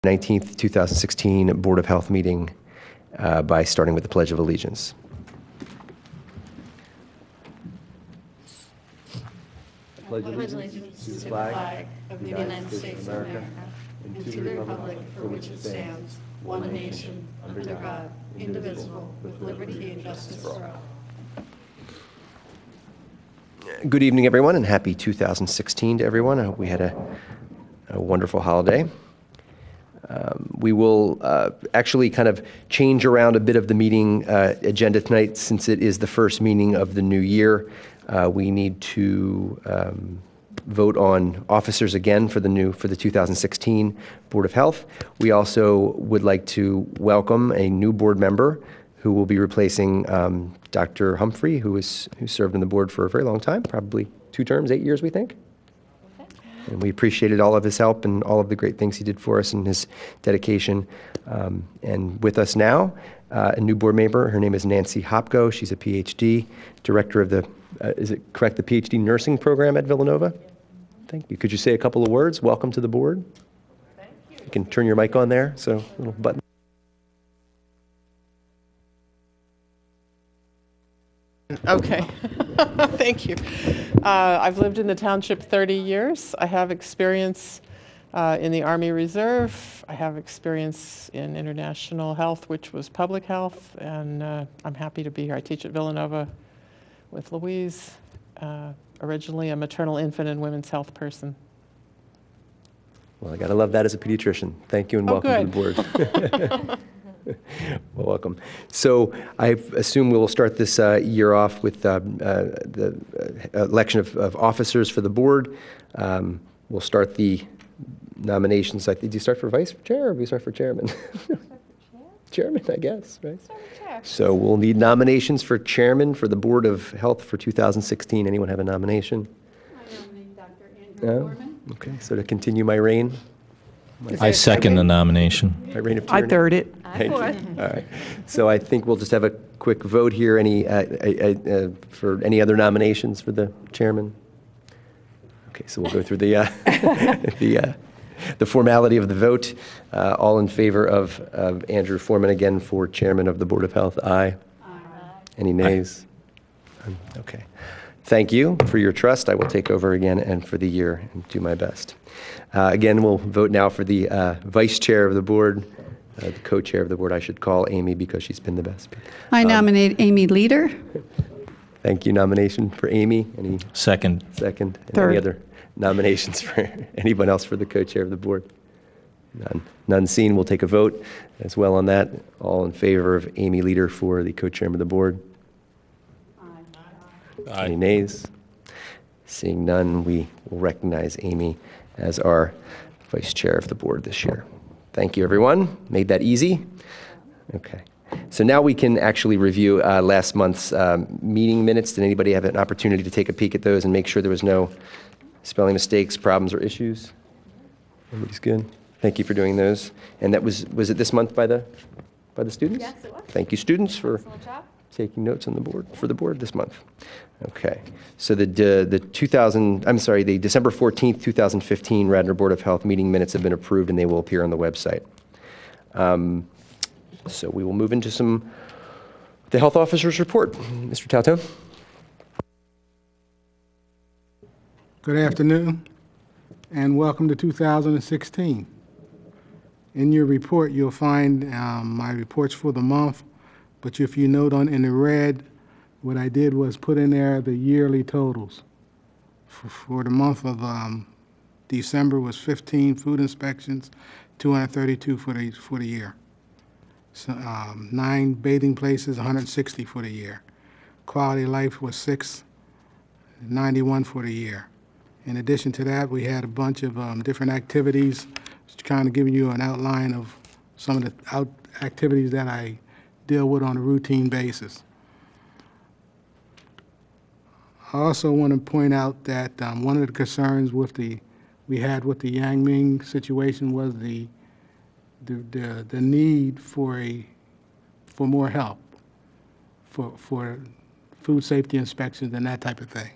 19th, 2016 Board of Health meeting by starting with the Pledge of Allegiance. I pledge allegiance to the flag of the United States of America and to the republic for which it stands, one nation, under God, indivisible, with liberty and justice for all. Good evening, everyone, and happy 2016 to everyone. I hope we had a wonderful holiday. We will actually kind of change around a bit of the meeting agenda tonight since it is the first meeting of the new year. We need to vote on officers again for the 2016 Board of Health. We also would like to welcome a new board member who will be replacing Dr. Humphrey, who served on the board for a very long time, probably 2 terms, 8 years, we think. And we appreciated all of his help and all of the great things he did for us and his dedication. And with us now, a new board member. Her name is Nancy Hopko. She's a PhD, director of the, is it correct, the PhD nursing program at Villanova? Thank you. Could you say a couple of words? Welcome to the board. Thank you. You can turn your mic on there, so little button. Okay, thank you. I've lived in the township 30 years. I have experience in the Army Reserve. I have experience in international health, which was public health, and I'm happy to be here. I teach at Villanova with Louise, originally a maternal, infant, and women's health person. Well, I gotta love that as a pediatrician. Thank you and welcome to the board. Well, welcome. So I assume we will start this year off with the election of officers for the board. We'll start the nominations. Did you start for vice chair or we start for chairman? Chairman, I guess, right? So we'll need nominations for chairman for the Board of Health for 2016. Anyone have a nomination? I nominate Dr. Andrew Foreman. Okay, so to continue my reign. I second the nomination. My reign of I tyranny? third it. Thank you. All right. So I think we'll just have a quick vote here. For any other nominations for the chairman? Okay, so we'll go through the the formality of the vote. All in favor of Andrew Foreman again for chairman of the Board of Health? Aye. Aye. Any nays? Okay. Thank you for your trust. I will take over again and for the year and do my best. Again, we'll vote now for the vice chair of the board, the co-chair of the board. I should call Amy because she's been the best. I nominate Amy Leader. Thank you. Nomination for Amy. Any Second. second? And Third. any other nominations for anyone else for the co-chair of the board? None. None seen. We'll take a vote as well on that. All in favor of Amy Leader for the co-chairman of the board? Aye. Any nays? Seeing none, we will recognize Amy as our vice chair of the board this year. Thank you, everyone. Made that easy. Okay. So now we can actually review last month's meeting minutes. Did anybody have an opportunity to take a peek at those and make sure there was no spelling mistakes, problems, or issues? Everybody's good? Thank you for doing those. And that was it this month by the students? Yes, it was. Thank you, students, for Excellent job. taking notes on the board for the board this month. Okay, so the December 14th, 2015 Radnor Board of Health meeting minutes have been approved and they will appear on the website. So we will move into the health officer's report. Mr. Tautone. Good afternoon and welcome to 2016. In your report, you'll find my reports for the month. But if you note in the red, what I did was put in there the yearly totals. For the month of December was 15 food inspections, 232 for the year. So, 9 bathing places, 160 for the year. Quality of life was 6, 91 for the year. In addition to that, we had a bunch of different activities, just kind of giving you an outline of some of the activities that I deal with on a routine basis. I also want to point out that one of the concerns we had with the Yangming situation was the need for more help for food safety inspections and that type of thing.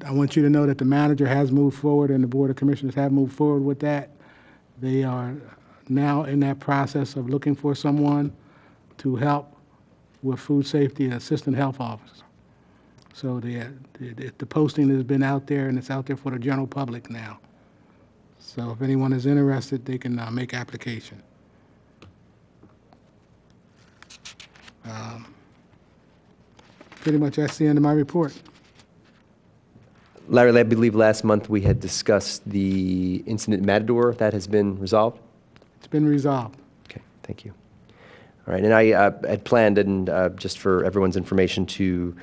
I want you to know that the manager has moved forward and the Board of Commissioners have moved forward with that. They are now in that process of looking for someone to help with food safety, an assistant health officer. So the posting has been out there, and it's out there for the general public now. So if anyone is interested, they can make application. Pretty much that's the end of my report. Larry, I believe last month we had discussed the incident in Matador. That has been resolved? It's been resolved. Okay, thank you. All right, and I had planned, and just for everyone's information, to,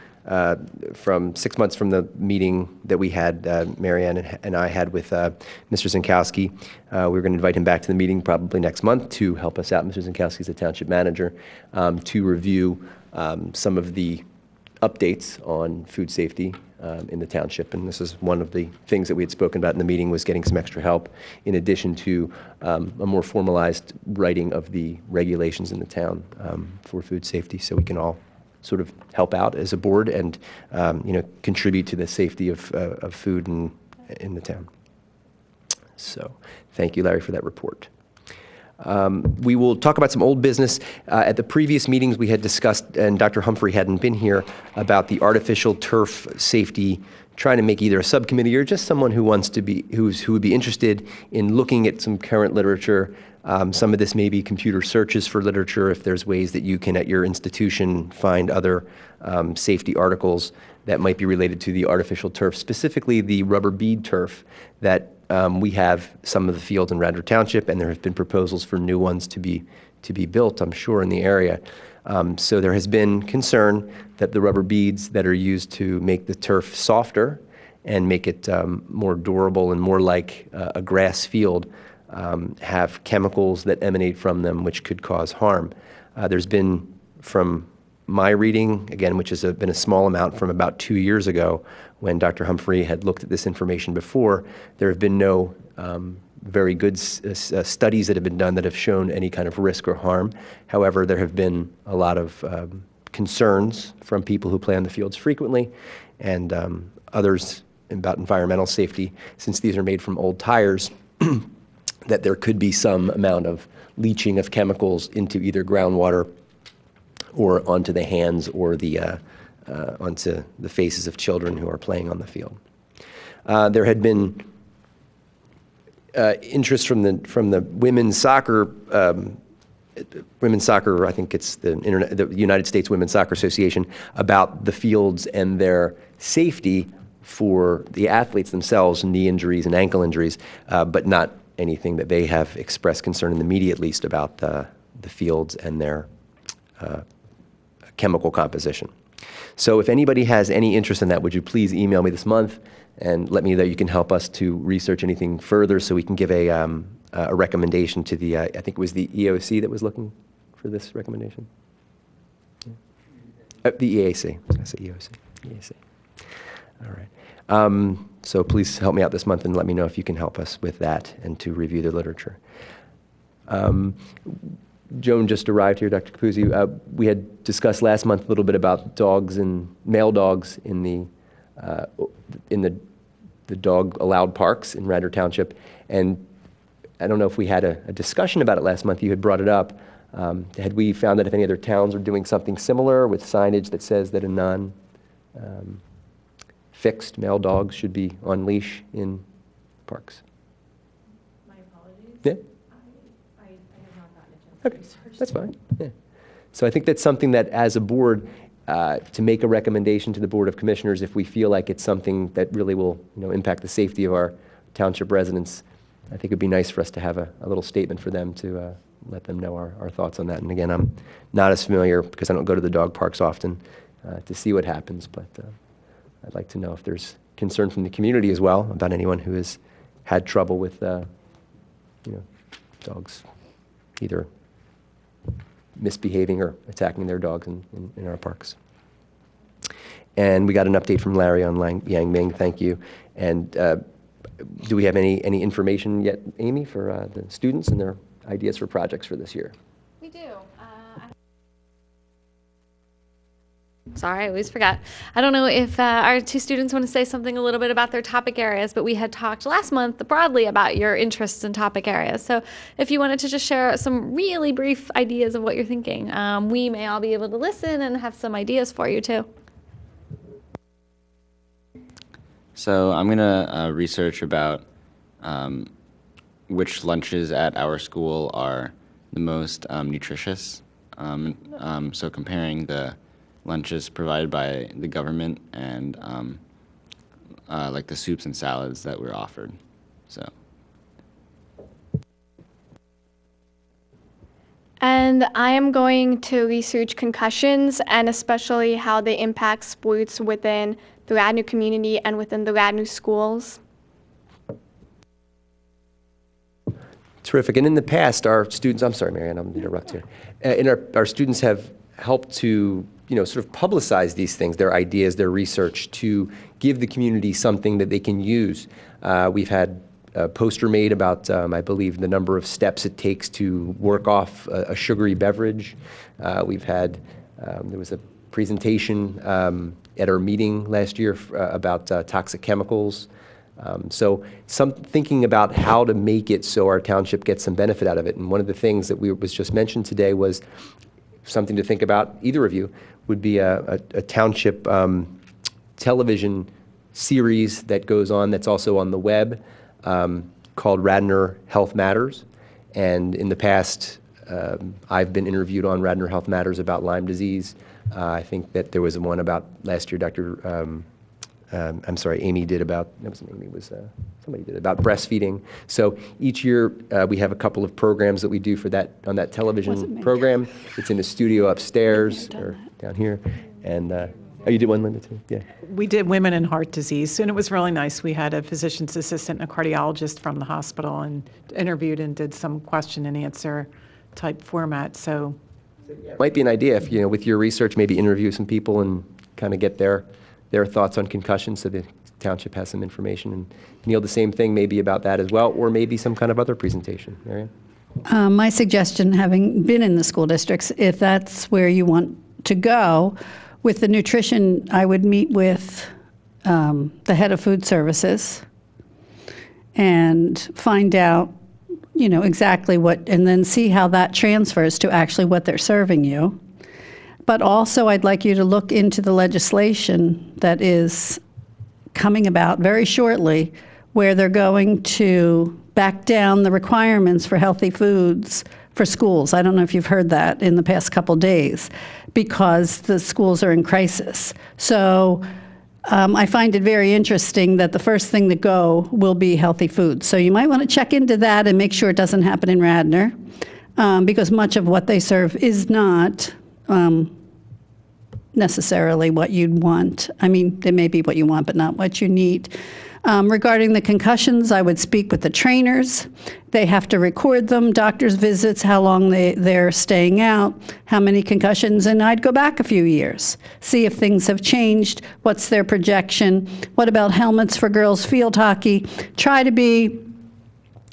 from 6 months from the meeting that we had, Marianne and I had with Mr. Zinkowski, we were going to invite him back to the meeting probably next month to help us out. Mr. Zinkowski is the township manager, to review some of the updates on food safety in the township, and this is one of the things that we had spoken about in the meeting, was getting some extra help in addition to a more formalized writing of the regulations in the town for food safety, so we can all sort of help out as a board and contribute to the safety of food in the town. So thank you, Larry, for that report. We will talk about some old business. At the previous meetings, we had discussed, and Dr. Humphrey hadn't been here, about the artificial turf safety, trying to make either a subcommittee or just someone who wants to be, who would be interested in looking at some current literature. Some of this may be computer searches for literature, if there's ways that you can, at your institution, find other safety articles that might be related to the artificial turf, specifically the rubber bead turf that we have some of the fields in Radnor Township, and there have been proposals for new ones to be built, I'm sure, in the area. So there has been concern that the rubber beads that are used to make the turf softer and make it more durable and more like a grass field have chemicals that emanate from them which could cause harm. There's been, from my reading, again, which has been a small amount from about 2 years ago, when Dr. Humphrey had looked at this information before, there have been no very good studies that have been done that have shown any kind of risk or harm. However, there have been a lot of concerns from people who play on the fields frequently, and others about environmental safety, since these are made from old tires, that there could be some amount of leaching of chemicals into either groundwater or onto the hands or the onto the faces of children who are playing on the field. There had been interest from the women's soccer. Women's soccer, I think it's the United States Women's Soccer Association, about the fields and their safety for the athletes themselves, knee injuries and ankle injuries, but not anything that they have expressed concern in the media, at least, about the fields and their chemical composition. So if anybody has any interest in that, would you please email me this month and let me know that you can help us to research anything further so we can give a recommendation to the, I think it was the EOC that was looking for this recommendation? Yeah. The EAC. I was going to say EOC. EAC. All right. So please help me out this month and let me know if you can help us with that and to review the literature. Joan just arrived here, Dr. Capuzzi. We had discussed last month a little bit about dogs and male dogs in the dog allowed parks in Radnor Township, and I don't know if we had a discussion about it last month. You had brought it up. Had we found that if any other towns are doing something similar with signage that says that a non-fixed male dog should be on leash in parks? My apologies. Yeah. I have not gotten a chance Okay, to research. that's fine. Yeah. So I think that's something that, as a board, to make a recommendation to the Board of Commissioners, if we feel like it's something that really will, impact the safety of our township residents, I think it'd be nice for us to have a little statement for them to let them know our thoughts on that. And again, I'm not as familiar because I don't go to the dog parks often to see what happens, but I'd like to know if there's concern from the community as well about anyone who has had trouble with, dogs either misbehaving or attacking their dogs in our parks. And we got an update from Larry on Yang Ming. Thank you. And do we have any information yet, Amy, for the students and their ideas for projects for this year? We do. sorry, I always forgot. I don't know if our two students want to say something a little bit about their topic areas, but we had talked last month broadly about your interests in topic areas. So if you wanted to just share some really brief ideas of what you're thinking, we may all be able to listen and have some ideas for you too. So I'm going to research about which lunches at our school are the most nutritious. So comparing the lunches provided by the government and like the soups and salads that we're offered. So. And I am going to research concussions and especially how they impact sports within the Radnor community and within the Radnor schools. Terrific. And in the past, our students, I'm sorry, Marianne, I'm going to interrupt here. Our students have helped to, sort of publicize these things, their ideas, their research, to give the community something that they can use. We've had a poster made about, I believe, the number of steps it takes to work off a sugary beverage. We've had, there was a presentation at our meeting last year about toxic chemicals. So thinking about how to make it so our township gets some benefit out of it. And one of the things that was just mentioned today was something to think about, either of you, would be a township television series that goes on that's also on the web called Radnor Health Matters. And in the past, I've been interviewed on Radnor Health Matters about Lyme disease. I think that there was one about last year, I'm sorry, Amy did about, that wasn't Amy, it was somebody did about breastfeeding. So each year we have a couple of programs that we do for that, on that television program. It's in the studio upstairs or down here. And oh, you did one, Linda, too? Yeah. We did women and heart disease, and it was really nice. We had a physician's assistant and a cardiologist from the hospital and interviewed and did some question and answer type format. So it might be an idea if, with your research, maybe interview some people and kind of get their thoughts on concussion so the township has some information. And Neil, the same thing maybe about that as well, or maybe some kind of other presentation. Marianne? My suggestion, having been in the school districts, if that's where you want to go, with the nutrition, I would meet with the head of food services and find out, exactly what, and then see how that transfers to actually what they're serving you. But also, I'd like you to look into the legislation that is coming about very shortly, where they're going to back down the requirements for healthy foods for schools. I don't know if you've heard that in the past couple days, because the schools are in crisis. So I find it very interesting that the first thing to go will be healthy foods. So you might want to check into that and make sure it doesn't happen in Radnor, because much of what they serve is not necessarily what you'd want. I mean, it may be what you want, but not what you need. Regarding the concussions, I would speak with the trainers. They have to record them, doctor's visits, how long they're staying out, how many concussions, and I'd go back a few years, see if things have changed, what's their projection, what about helmets for girls field hockey. Try to be,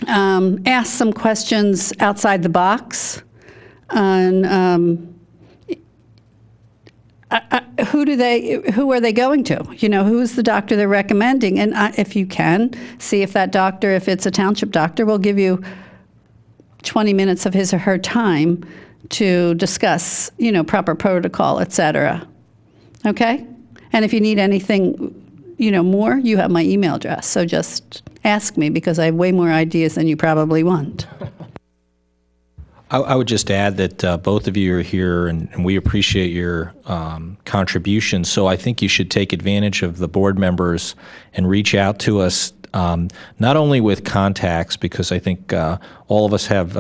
ask some questions outside the box on who are they going to? Who's the doctor they're recommending? And if you can, see if that doctor, if it's a township doctor, will give you 20 minutes of his or her time to discuss, proper protocol, et cetera. Okay? And if you need anything, more, you have my email address. So just ask me, because I have way more ideas than you probably want. I would just add that both of you are here, and we appreciate your contributions. So I think you should take advantage of the board members and reach out to us, not only with contacts, because I think all of us have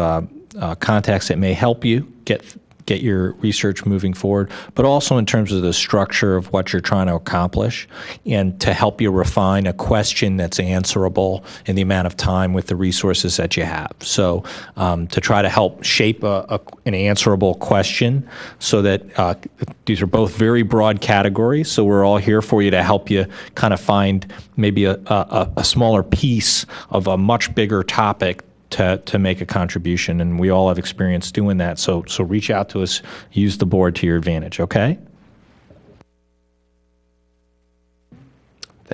contacts that may help you get your research moving forward, but also in terms of the structure of what you're trying to accomplish, and to help you refine a question that's answerable in the amount of time with the resources that you have. So to try to help shape an answerable question, so that these are both very broad categories, so we're all here for you to help you kind of find maybe a smaller piece of a much bigger topic to make a contribution, and we all have experience doing that. So reach out to us, use the board to your advantage, okay?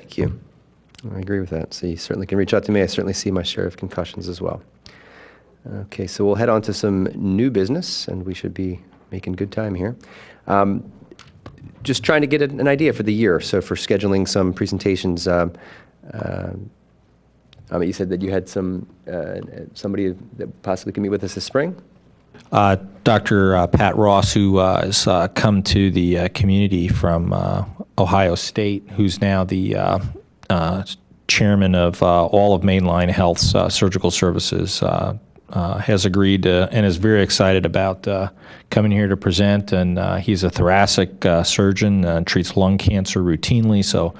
Thank you. I agree with that. So you certainly can reach out to me. I certainly see my share of concussions as well. Okay, so we'll head on to some new business, and we should be making good time here. Just trying to get an idea for the year. So for scheduling some presentations, you said that you had somebody that possibly can meet with us this spring? Dr. Pat Ross, who has come to the community from Ohio State, who's now the chairman of all of Mainline Health's surgical services, has agreed and is very excited about coming here to present. And he's a thoracic surgeon, treats lung cancer routinely. So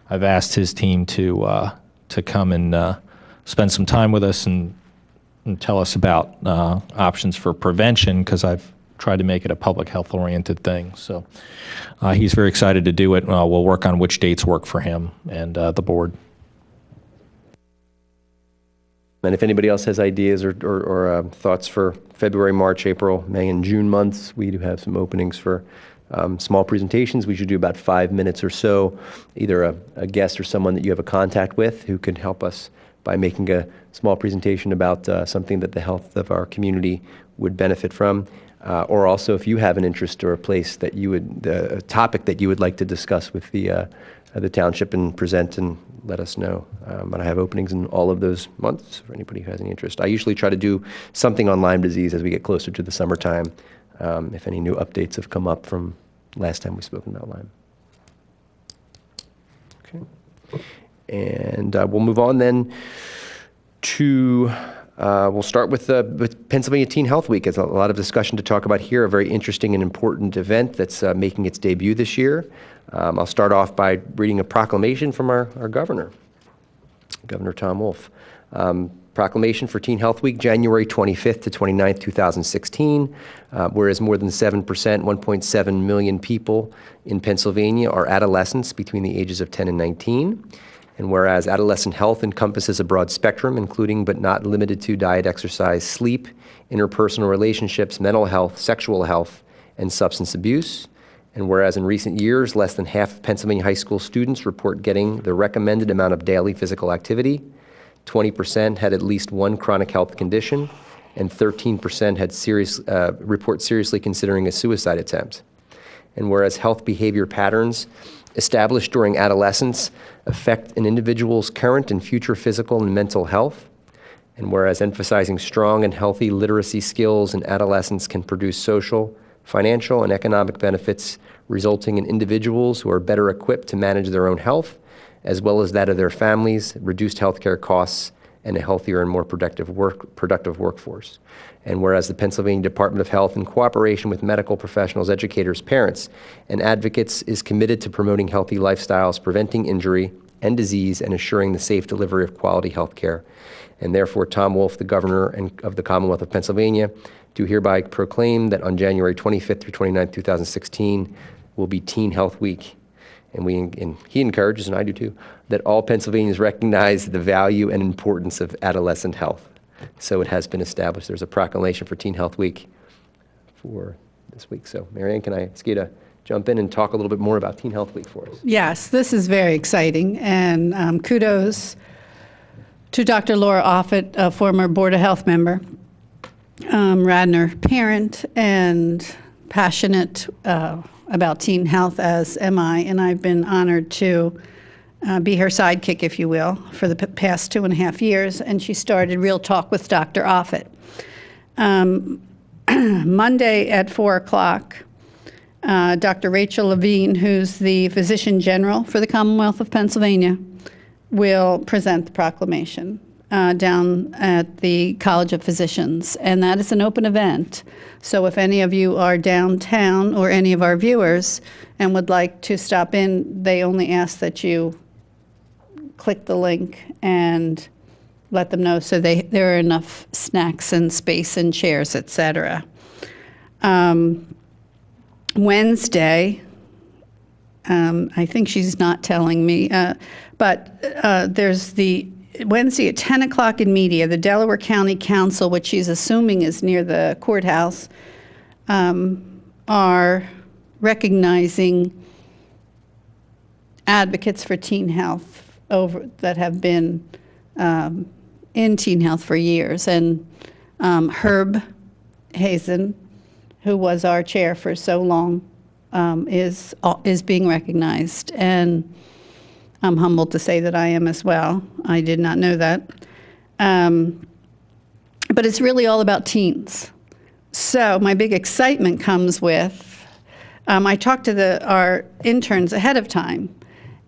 I've asked his team to come and spend some time with us and tell us about options for prevention, because I've tried to make it a public health oriented thing. So he's very excited to do it. We'll work on which dates work for him and the board. And if anybody else has ideas or thoughts for February, March, April, May, and June months, we do have some openings for small presentations. We should do about 5 minutes or so, either a guest or someone that you have a contact with who can help us by making a small presentation about something that the health of our community would benefit from. Or also, if you have an interest or a place that you would, a topic that you would like to discuss with the township and present, and let us know. And I have openings in all of those months for anybody who has any interest. I usually try to do something on Lyme disease as we get closer to the summertime, if any new updates have come up from last time we spoke about Lyme. Okay. And we'll move on then to, we'll start with Pennsylvania Teen Health Week. There's a lot of discussion to talk about here, a very interesting and important event that's making its debut this year. I'll start off by reading a proclamation from our governor, Governor Tom Wolf. Proclamation for Teen Health Week, January 25th to 29th, 2016. Whereas more than 7%, 1.7 million people in Pennsylvania are adolescents between the ages of 10 and 19. And whereas adolescent health encompasses a broad spectrum, including but not limited to diet, exercise, sleep, interpersonal relationships, mental health, sexual health, and substance abuse. And whereas in recent years, less than half of Pennsylvania high school students report getting the recommended amount of daily physical activity, 20% had at least one chronic health condition, and 13% had report seriously considering a suicide attempt. And whereas health behavior patterns established during adolescence affect an individual's current and future physical and mental health, and whereas emphasizing strong and healthy literacy skills in adolescence can produce social, financial, and economic benefits, resulting in individuals who are better equipped to manage their own health, as well as that of their families, reduced healthcare costs, and a healthier and more productive workforce. And whereas the Pennsylvania Department of Health, in cooperation with medical professionals, educators, parents, and advocates, is committed to promoting healthy lifestyles, preventing injury and disease, and assuring the safe delivery of quality health care. And therefore, Tom Wolf, the Governor of the Commonwealth of Pennsylvania, do hereby proclaim that on January 25th through 29th, 2016, will be Teen Health Week. And he encourages, and I do too, that all Pennsylvanians recognize the value and importance of adolescent health. So it has been established. There's a proclamation for Teen Health Week for this week. So Marianne, can I ask you to jump in and talk a little bit more about Teen Health Week for us? Yes, this is very exciting, and kudos to Dr. Laura Offit, a former Board of Health member, Radnor parent, and passionate about teen health, as am I, and I've been honored to be her sidekick, if you will, for the past 2.5 years, and she started Real Talk with Dr. Offit. Monday at 4 o'clock, Dr. Rachel Levine, who's the Physician General for the Commonwealth of Pennsylvania, will present the proclamation down at the College of Physicians, and that is an open event. So if any of you are downtown, or any of our viewers, and would like to stop in, they only ask that you click the link and let them know so there are enough snacks and space and chairs, etc. Wednesday, I think she's not telling me, but there's the Wednesday at 10 o'clock in media, the Delaware County Council, which she's assuming is near the courthouse, are recognizing advocates for teen health that have been in teen health for years. And Herb Hazen, who was our chair for so long, is being recognized. And I'm humbled to say that I am as well. I did not know that. But it's really all about teens. So my big excitement comes with, I talked to our interns ahead of time,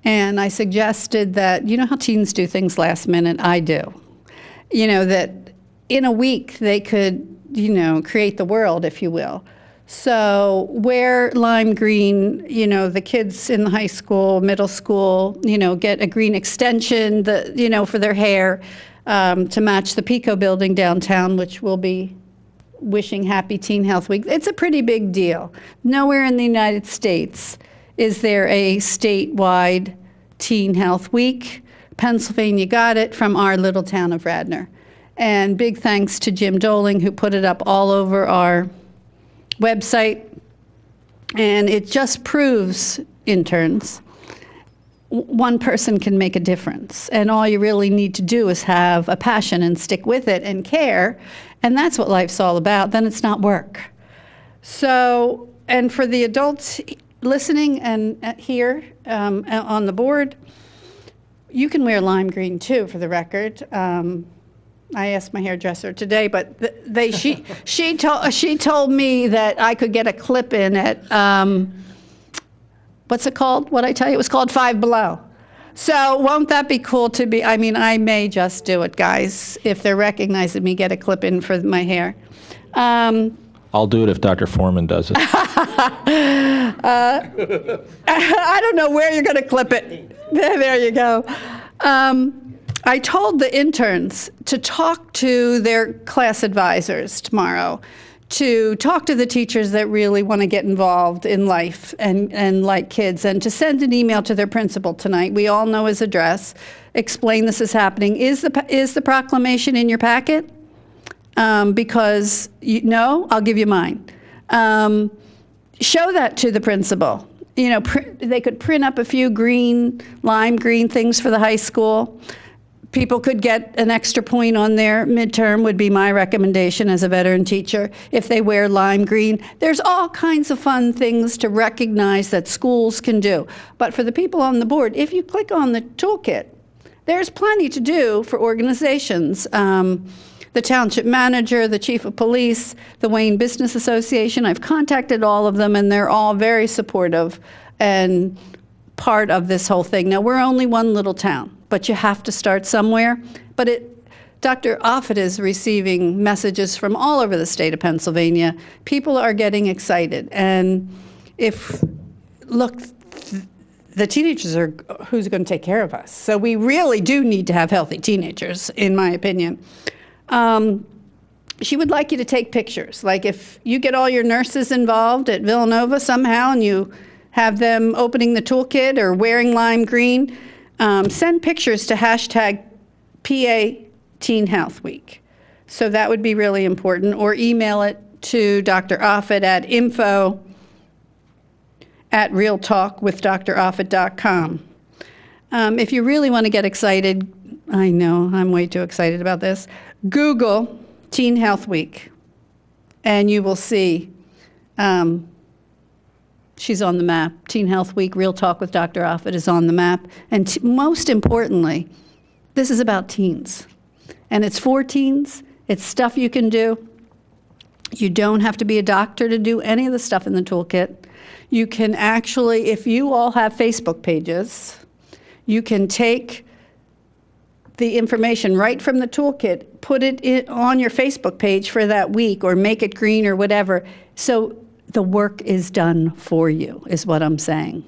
and I suggested that, you know how teens do things last minute? I do. You know, that in a week they could, you know, create the world, if you will. So wear lime green, you know, the kids in the high school, middle school, you know, get a green extension, you know, for their hair to match the Pico building downtown, which will be wishing Happy Teen Health Week. It's a pretty big deal. Nowhere in the United States is there a statewide Teen Health Week. Pennsylvania got it from our little town of Radnor. And big thanks to Jim Doling, who put it up all over our website. And it just proves, interns, one person can make a difference. And all you really need to do is have a passion and stick with it and care. And that's what life's all about. Then it's not work. So, and for the adults listening and here on the board, you can wear lime green too, for the record. I asked my hairdresser today, but she told me that I could get a clip-in at, what's it called? What'd I tell you? It was called Five Below. So won't that be cool to be, I mean, I may just do it, guys. If they're recognizing me, get a clip-in for my hair. I'll do it if Dr. Foreman does it. I don't know where you're going to clip it. There you go. I told the interns to talk to their class advisors tomorrow, to talk to the teachers that really want to get involved in life and like kids, and to send an email to their principal tonight. We all know his address. Explain this is happening. Is the proclamation in your packet? Because no, I'll give you mine. Show that to the principal. You know, they could print up a few lime green things for the high school. People could get an extra point on their midterm, would be my recommendation as a veteran teacher, if they wear lime green. There's all kinds of fun things to recognize that schools can do. But for the people on the board, if you click on the toolkit, there's plenty to do for organizations. The township manager, the chief of police, the Wayne Business Association, I've contacted all of them, and they're all very supportive and part of this whole thing. Now, we're only one little town, but you have to start somewhere. But Dr. Offit is receiving messages from all over the state of Pennsylvania. People are getting excited. And look, the teenagers are who's going to take care of us. So we really do need to have healthy teenagers, in my opinion. She would like you to take pictures. Like if you get all your nurses involved at Villanova somehow and you have them opening the toolkit or wearing lime green, send pictures to hashtag PA Teen Health Week. So that would be really important. Or email it to Dr. Offit at info@realtalkwithdroffit.com. If you really want to get excited, I know I'm way too excited about this, Google Teen Health Week, and you will see she's on the map. Teen Health Week, Real Talk with Dr. Offit is on the map. And most importantly, this is about teens. And it's for teens. It's stuff you can do. You don't have to be a doctor to do any of the stuff in the toolkit. You can actually, if you all have Facebook pages, you can take the information right from the toolkit, put it on your Facebook page for that week, or make it green or whatever. So the work is done for you, is what I'm saying.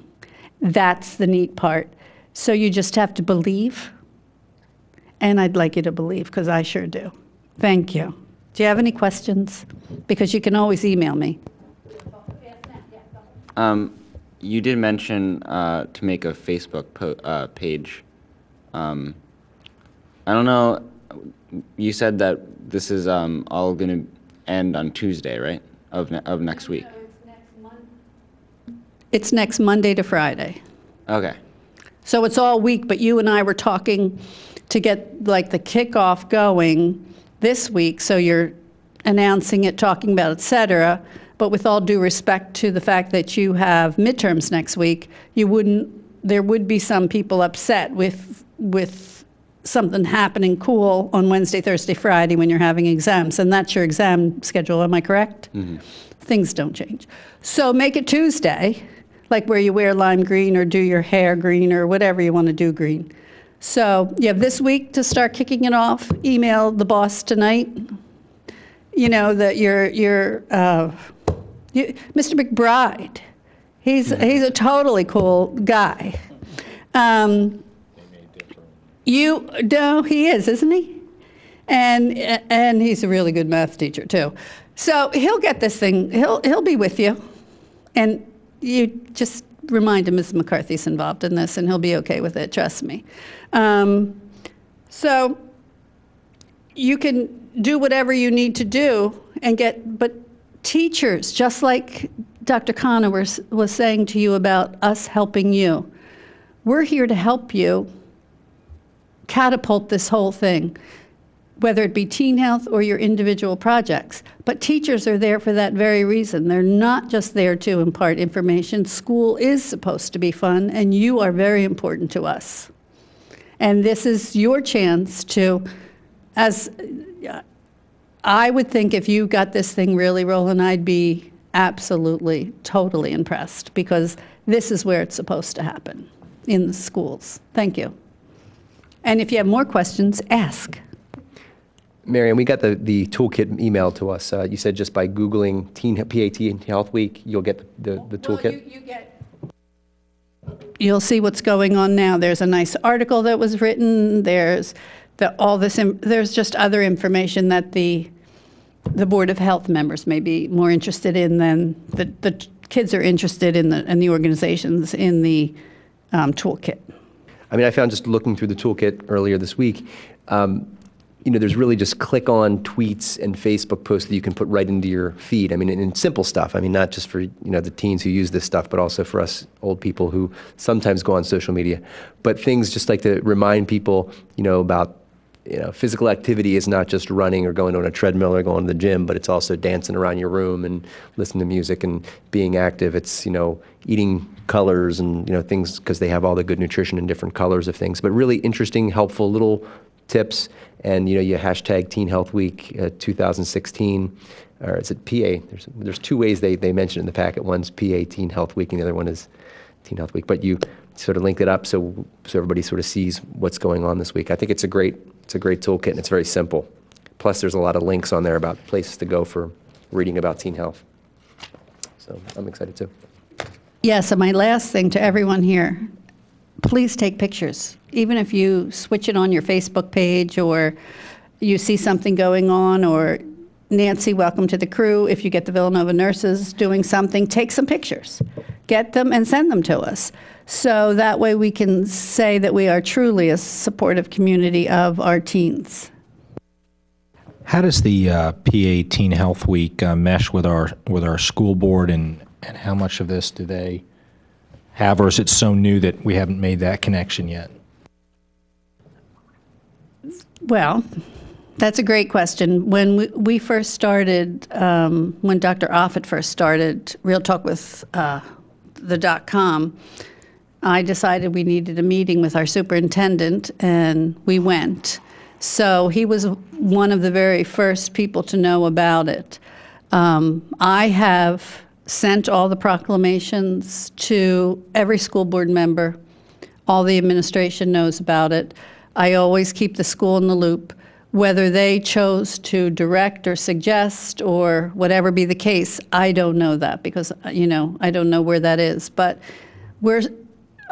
That's the neat part. So you just have to believe, and I'd like you to believe, because I sure do. Thank you. Do you have any questions? Because you can always email me. You did mention to make a Facebook page. I don't know, you said that this is all going to end on Tuesday, right, of next week? It's next Monday to Friday. Okay. So it's all week, but you and I were talking to get like the kickoff going this week, so you're announcing it, talking about it, et cetera. But with all due respect to the fact that you have midterms next week, there would be some people upset with something happening cool on Wednesday, Thursday, Friday when you're having exams, and that's your exam schedule, am I correct? Mm-hmm. Things don't change. So make it Tuesday, like where you wear lime green or do your hair green or whatever you want to do green. So you have this week to start kicking it off. Email the boss tonight. You know that Mr. McBride, he's a totally cool guy. He is, isn't he? And he's a really good math teacher too. So he'll get this thing. He'll be with you, and you just remind him Mrs. McCarthy's involved in this, and he'll be okay with it. Trust me. So you can do whatever you need to do but teachers, just like Dr. Khanna was saying to you about us helping you, we're here to help you catapult this whole thing, whether it be teen health or your individual projects. But teachers are there for that very reason. They're not just there to impart information. School is supposed to be fun, and you are very important to us. And this is your chance to, I would think if you got this thing really rolling, I'd be absolutely, totally impressed, because this is where it's supposed to happen, in the schools. Thank you. And if you have more questions, ask. Marianne, we got the toolkit emailed to us. You said just by Googling PA Health Week, you'll get the toolkit? You'll see what's going on now. There's a nice article that was written. There's there's just other information that the Board of Health members may be more interested in than the kids are interested in, and the organizations in the toolkit. I mean, I found just looking through the toolkit earlier this week, there's really just click on tweets and Facebook posts that you can put right into your feed. I mean, in simple stuff. I mean, not just for, the teens who use this stuff, but also for us old people who sometimes go on social media. But things just like to remind people, about, physical activity is not just running or going on a treadmill or going to the gym, but it's also dancing around your room and listening to music and being active. It's, eating colors and, things, because they have all the good nutrition and different colors of things. But really interesting, helpful little tips. And, you hashtag Teen Health Week 2016, or is it PA? There's two ways they mention it in the packet. One's PA Teen Health Week, and the other one is Teen Health Week. But you sort of link it up so everybody sort of sees what's going on this week. I think it's a great toolkit, and it's very simple. Plus, there's a lot of links on there about places to go for reading about teen health. So I'm excited too. Yes, and my last thing to everyone here, please take pictures. Even if you switch it on your Facebook page, or you see something going on, or Nancy, welcome to the crew. If you get the Villanova nurses doing something, take some pictures. Get them and send them to us. So that way we can say that we are truly a supportive community of our teens. How does the PA Teen Health Week mesh with our school board, and how much of this do they have, or is it so new that we haven't made that connection yet? Well, that's a great question. When we first started, when Dr. Offit first started Real Talk with the .com, I decided we needed a meeting with our superintendent, and we went. So he was one of the very first people to know about it. I have sent all the proclamations to every school board member. All the administration knows about it. I always keep the school in the loop. Whether they chose to direct or suggest or whatever be the case, I don't know that, because, I don't know where that is. But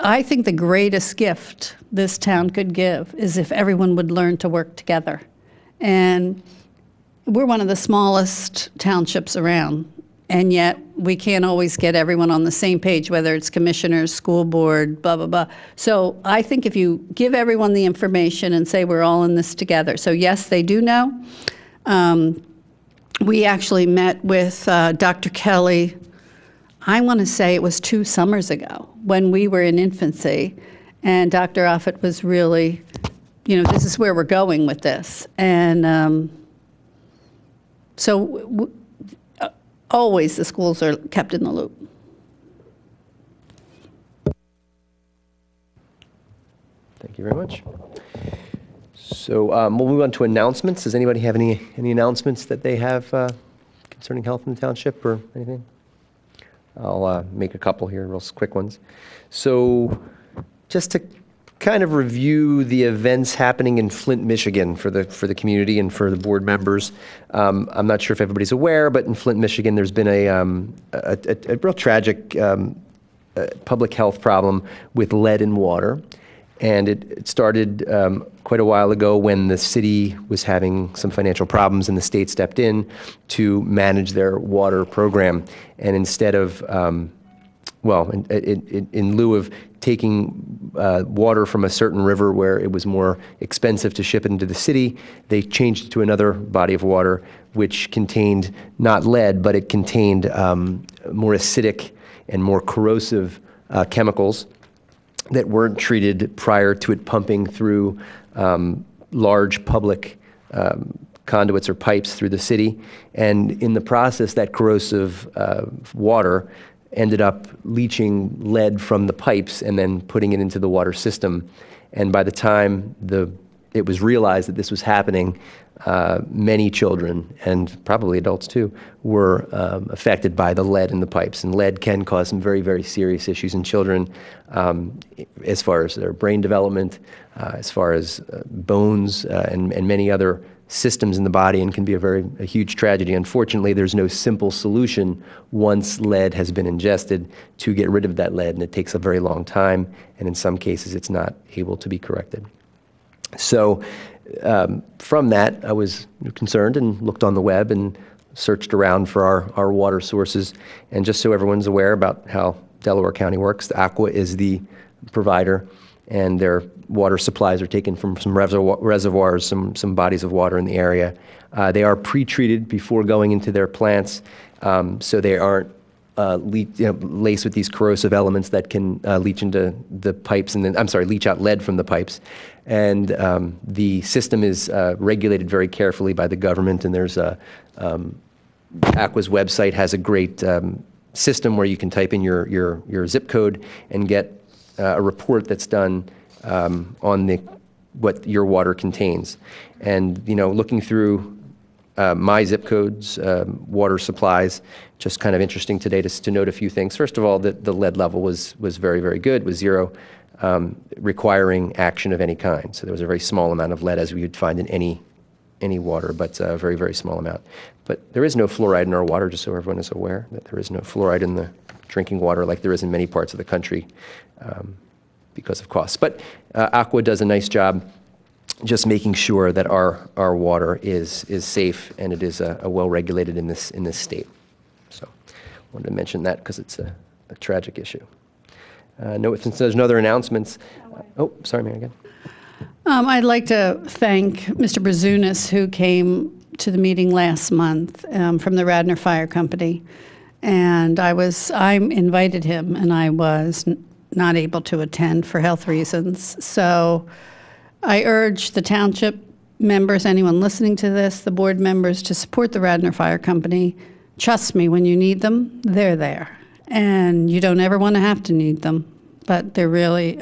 I think the greatest gift this town could give is if everyone would learn to work together. And we're one of the smallest townships around, and yet we can't always get everyone on the same page, whether it's commissioners, school board, blah, blah, blah. So I think if you give everyone the information and say we're all in this together. So yes, they do know. We actually met with Dr. Kelly, I want to say it was 2 summers ago, when we were in infancy, And Dr. Offit was really, this is where we're going with this. And always the schools are kept in the loop. Thank you very much. So we'll move on to announcements. Does anybody have any announcements that they have concerning health in the township or anything? I'll make a couple here, real quick ones. So just to kind of review the events happening in Flint, Michigan for the community and for the board members. I'm not sure if everybody's aware, but in Flint, Michigan, there's been a real tragic public health problem with lead in water. And it started quite a while ago when the city was having some financial problems and the state stepped in to manage their water program. And instead of, in lieu of taking water from a certain river where it was more expensive to ship it into the city, they changed it to another body of water which contained not lead, but it contained more acidic and more corrosive chemicals that weren't treated prior to it pumping through large public conduits or pipes through the city. And in the process, that corrosive water ended up leaching lead from the pipes and then putting it into the water system. And by the time it was realized that this was happening, many children, and probably adults too, were affected by the lead in the pipes. And lead can cause some very, very serious issues in children as far as their brain development, as far as bones and many other systems in the body, and can be a huge tragedy. Unfortunately, there's no simple solution once lead has been ingested to get rid of that lead, and it takes a very long time, and in some cases it's not able to be corrected. So from that, I was concerned and looked on the web and searched around for our water sources. And just so everyone's aware about how Delaware County works, the Aqua is the provider, and their water supplies are taken from some reservoirs, some bodies of water in the area. They are pre-treated before going into their plants, so they aren't laced with these corrosive elements that can leach into the pipes and then, leach out lead from the pipes. And the system is regulated very carefully by the government, and there's Aqua's website has a great system where you can type in your zip code and get a report that's done on what your water contains. And looking through my zip codes, water supplies, just kind of interesting today to note a few things. First of all, the lead level was very, very good, was 0, requiring action of any kind. So there was a very small amount of lead, as we would find in any water, but a very, very small amount. But there is no fluoride in our water, just so everyone is aware that there is no fluoride in the drinking water like there is in many parts of the country because of costs. But Aqua does a nice job just making sure that our water is safe and it is well regulated in this state. So I wanted to mention that because it's a tragic issue. Since there's no other announcements. Sorry, Mary again. I'd like to thank Mr. Brazunas, who came to the meeting last month from the Radnor Fire Company. And I invited him, and I was not able to attend for health reasons. So I urge the township members, anyone listening to this, the board members, to support the Radnor Fire Company. Trust me, when you need them, they're there. And you don't ever want to have to need them, but they're really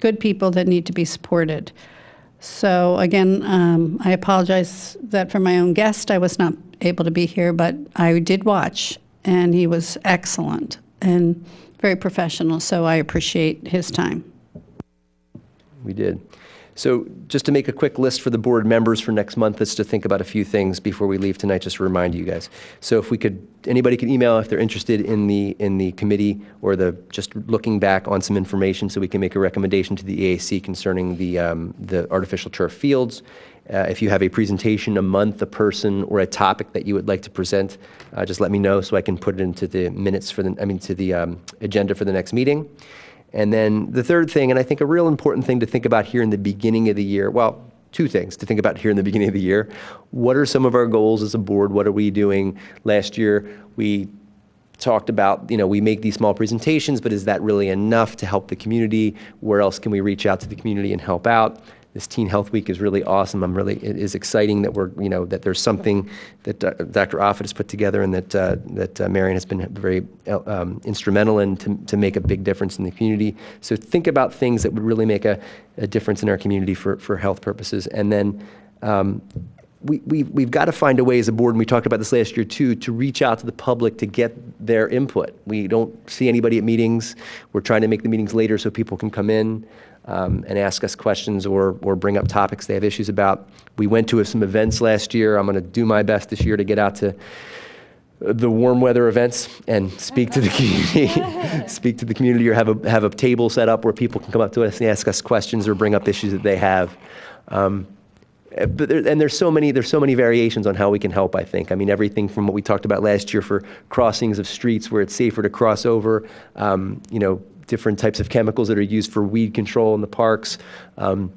good people that need to be supported. So again, I apologize that for my own guest, I was not able to be here, but I did watch, and he was excellent and very professional, so I appreciate his time. We did. So just to make a quick list for the board members for next month is to think about a few things before we leave tonight, just to remind you guys. So if anybody could email if they're interested in the committee or just looking back on some information so we can make a recommendation to the EAC concerning the artificial turf fields. If you have a presentation, a month, a person, or a topic that you would like to present, just let me know so I can put it into the minutes to the agenda for the next meeting. And then the third thing, and I think a real important thing to think about here in the beginning of the year, well, two things to think about here in the beginning of the year. What are some of our goals as a board? What are we doing? Last year, we talked about, we make these small presentations, but is that really enough to help the community? Where else can we reach out to the community and help out? This Teen Health Week is really awesome. It is exciting that that there's something that Dr. Offit has put together and that Marion has been very instrumental in to make a big difference in the community. So think about things that would really make a difference in our community for health purposes. And then we've got to find a way as a board, and we talked about this last year too, to reach out to the public to get their input. We don't see anybody at meetings. We're trying to make the meetings later so people can come in and ask us questions or bring up topics they have issues about. We went to some events last year. I'm going to do my best this year to get out to the warm weather events and speak to the community, speak to the community, or have a table set up where people can come up to us and ask us questions or bring up issues that they have. There's so many variations on how we can help, I think. I mean, everything from what we talked about last year for crossings of streets where it's safer to cross over, different types of chemicals that are used for weed control in the parks, animals,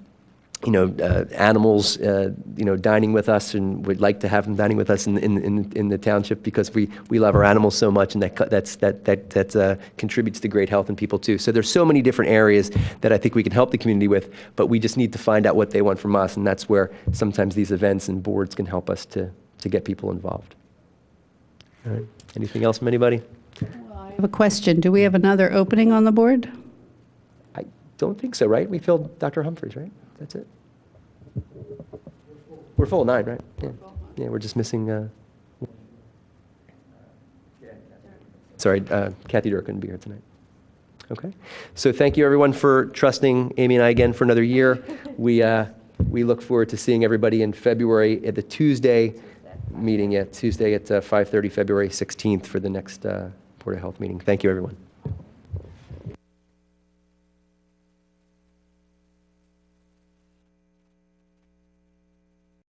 dining with us, and we'd like to have them dining with us in the township because we love our animals so much, and that contributes to great health in people too. So there's so many different areas that I think we can help the community with, but we just need to find out what they want from us, and that's where sometimes these events and boards can help us to get people involved. All right. Anything else from anybody? I have a question. Do we have another opening on the board? I don't think so, right? We filled Dr. Humphreys, right? That's it. We're full 9, right? Yeah. Yeah, we're just missing. Sorry, Kathy Durr couldn't be here tonight. Okay. So thank you, everyone, for trusting Amy and I again for another year. We look forward to seeing everybody in February at the Tuesday meeting. Tuesday at 5:30, February 16th for the next Board of Health meeting. Thank you, everyone.